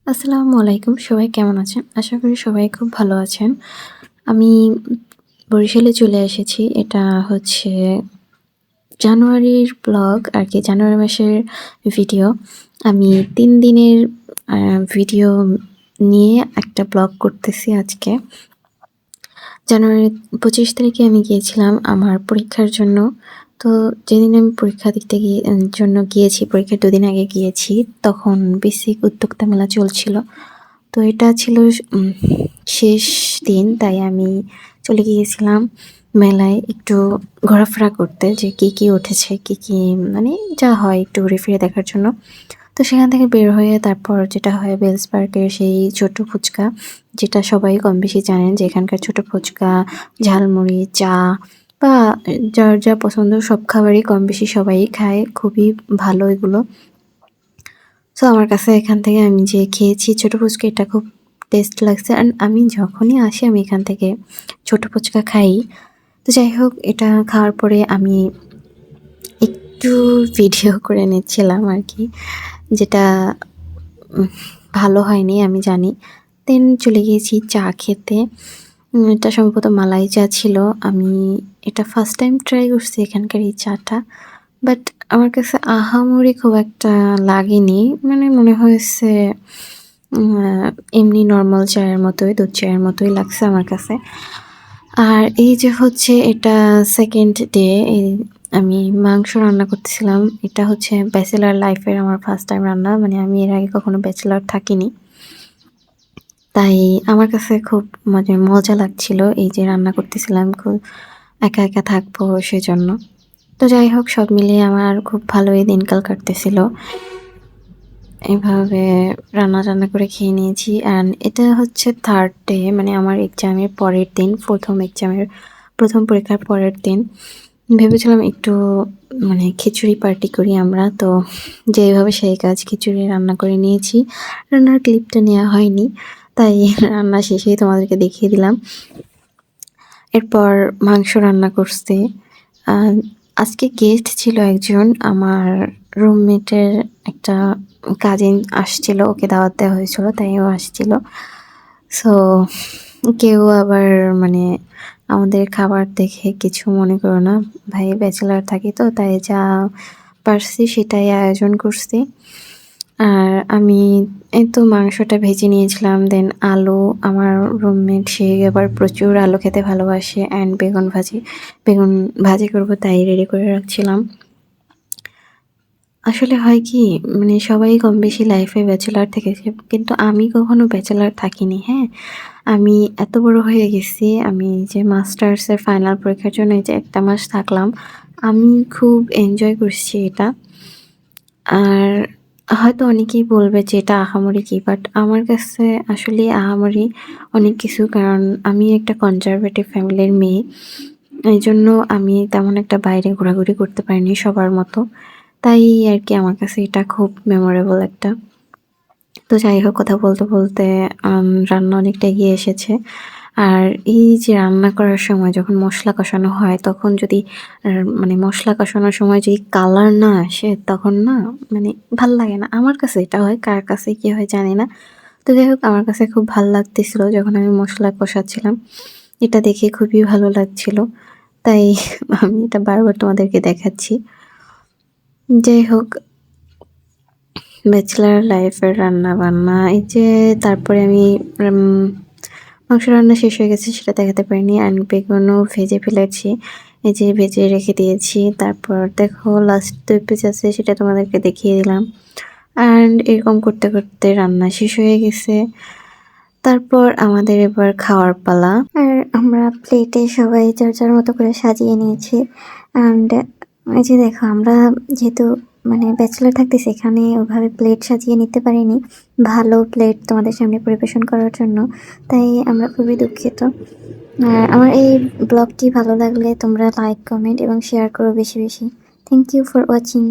আসসালামু আলাইকুম। সবাই কেমন আছেন? আশা করি সবাই খুব ভালো আছেন। আমি বরিশালে চলে এসেছি। এটা হচ্ছে জানুয়ারির ব্লগ আরকি, জানুয়ারি মাসের ভিডিও। আমি ৩ দিনের আ ভিডিও নিয়ে একটা ব্লগ করতেছি আজকে। জানুয়ারির ২৫ তারিখে আমি গিয়েছিলাম আমার পরীক্ষার জন্য। তো যেদিন আমি পরীক্ষা দিতে জন্য গিয়েছি, পরীক্ষার ২ দিন আগে গিয়েছি, তখন বেসিক উদ্যোক্তা মেলা চলছিল। তো এটা ছিল শেষ দিন, তাই আমি চলে গিয়েছিলাম মেলায় একটু ঘোরাফেরা করতে, যে কি উঠেছে, কি মানে যা হয় একটু ঘুরে ফিরে দেখার জন্য। তো সেখান থেকে বের হয়ে তারপর যেটা হয় বেলস পার্কের সেই ছোট ফুচকা, যেটা সবাই কমবেশি জানেন যে এখানকার ছোট ফুচকা, ঝালমুড়ি, চা বা যার যা পছন্দ সব খাবারই কমবেশি সবাই খায়। খুবই ভালো এগুলো। সো আমার কাছে এখান থেকে আমি যে খেয়েছি ছোট ফুচকা, এটা খুব টেস্ট লাগছে। অ্যান্ড আমি যখনই আসি আমি এখান থেকে ছোট ফুচকা খাই। তো যাই হোক, এটা খাওয়ার পরে আমি একটু ভিডিও করে নিচ্ছিলাম আরকি। যেটা উম ভালো হয়নি আমি জানি। দেন চলে গিয়েছি চা খেতে। এটা সম্ভবত মালাই চা ছিল। আমি এটা ফার্স্ট টাইম ট্রাই করছি এখানকার এই চাটা। বাট আমার কাছে আহামরি খুব একটা লাগেনি। মানে মনে হয়েছে এমনি নরমাল চায়ের মতোই, দুধ চায়ের মতোই লাগছে আমার কাছে। আর এই যে হচ্ছে এটা 2nd ডে, আমি মাংস রান্না করতেছিলাম। এটা হচ্ছে ব্যাচেলর লাইফ এর আমার ফার্স্ট টাইম রান্না। মানে আমি এর আগে কখনো ব্যাচেলর থাকিনি। তাই আমার কাছে খুব মানে মজা লাগছিল এই যে রান্না করতেছিলাম, খুব একা থাকবো সেজন্য। তো যাই হোক, সব মিলিয়ে আমার খুব ভালোই দিনকাল কাটতেছিল। এভাবে রান্না-টান্না করে খেয়ে নিয়েছি। অ্যান্ড এটা হচ্ছে 3rd ডে, মানে আমার এক্সামের পরের দিন, ১ম পরীক্ষার পরের দিন। ভেবেছিলাম একটু মানে খিচুড়ি পার্টি করি আমরা। তো যেইভাবে সেই কাজ, খিচুড়ি রান্না করে নিয়েছি। রান্নার ক্লিপটা নেয়া হয়নি। তাই রান্না শেষেই তোমাদেরকে দেখিয়ে দিলাম। এরপর মাংস রান্না করছি। আ আজকে গেস্ট ছিল একজন। আমার রুমমেটের একটা কাজিন আসছিল। ওকে দাওয়াত দেওয়া হয়েছিল, তাই ও আসছিল। সো কেউ আবার মানে আমাদের খাবার দেখে কিছু মনে করো না। ভাই ব্যাচেলর থাকি তো, তাই যা পারছি সেটাই আয়োজন করছি। আর আমি এই তো মাংসটা ভেজে নিয়েছিলাম। দেন আলু, আমার রুমমেট সে আবার প্রচুর আলু খেতে ভালোবাসে। অ্যান্ড বেগুন ভাজি করব তাই রেডি করে রাখছিলাম। আসলে হয় কি, মানে সবাই কমবেশি লাইফে ব্যাচেলর থেকেছে। কিন্তু আমি কখনো ব্যাচেলর থাকিনি, হ্যাঁ? আমি এত বড় হয়ে গেছি, আমি যে মাস্টার্সের ফাইনাল পরীক্ষার জন্য এই যে ১ টা মাস থাকলাম, আমি খুব এনজয় করছি এটা। আর হয়তো অনেকেই বলবে যে এটা আহামরি কি, বাট আমার কাছে আসলেই আহামরি অনেক কিছু। কারণ আমি একটা কনজারভেটিভ ফ্যামিলির মেয়ে। এইজন্য আমি তেমন একটা বাইরে ঘোরাঘুরি করতে পারিনি সবার মতো। তাই আরকি আমার কাছে এটা খুব মেমোরেবল একটা। তো যাই হোক, কথা বলতে রান্না অনেকটা এগিয়ে এসেছে। আর এই যে রান্না করার সময় যখন মসলা কষানো হয়, তখন যদি মানে মসলা কষানোর সময় যদি কালার না আসে, তখন না মানে ভাল লাগে না। আমার কাছে এটা হয়, কার কাছে কি হয় জানি না। তো যাই হোক, আমার কাছে খুব ভাল লাগতেছিল যখন আমি মসলা কষাচ্ছিলাম। এটা দেখে খুবই ভালো লাগছিল। তাই আমি এটা বারবার তোমাদেরকে দেখাচ্ছি। যাই হোক, ব্যাচেলর লাইফের রান্না-বান্না এই যে তারপরে আমি উম মাংস রান্না শেষ হয়ে গেছে সেটা দেখাতে পারিনি। অ্যান্ড বেগুনও ভেজে ফেলেছি। এই যে ভেজে রেখে দিয়েছি। তারপর দেখো লাস্ট ২ পিস আছে, সেটা তোমাদেরকে দেখিয়ে দিলাম। অ্যান্ড এরকম করতে রান্না শেষ হয়ে গেছে। তারপর আমাদের এবার খাওয়ার পালা। আর আমরা প্লেটে সবাই যার মতো করে সাজিয়ে নিয়েছি। অ্যান্ড এই যে দেখো, আমরা যেহেতু মানে ব্যাচেলর থাকতেছি, এখানে ওভাবে প্লেট সাজিয়ে নিতে পারিনি ভালো প্লেট তোমাদের সামনে পরিবেশন করার জন্য। তাই আমরা খুবই দুঃখিত। আর আমার এই ব্লগটি ভালো লাগলে তোমরা লাইক, কমেন্ট এবং শেয়ার করো বেশি। Thank you for watching.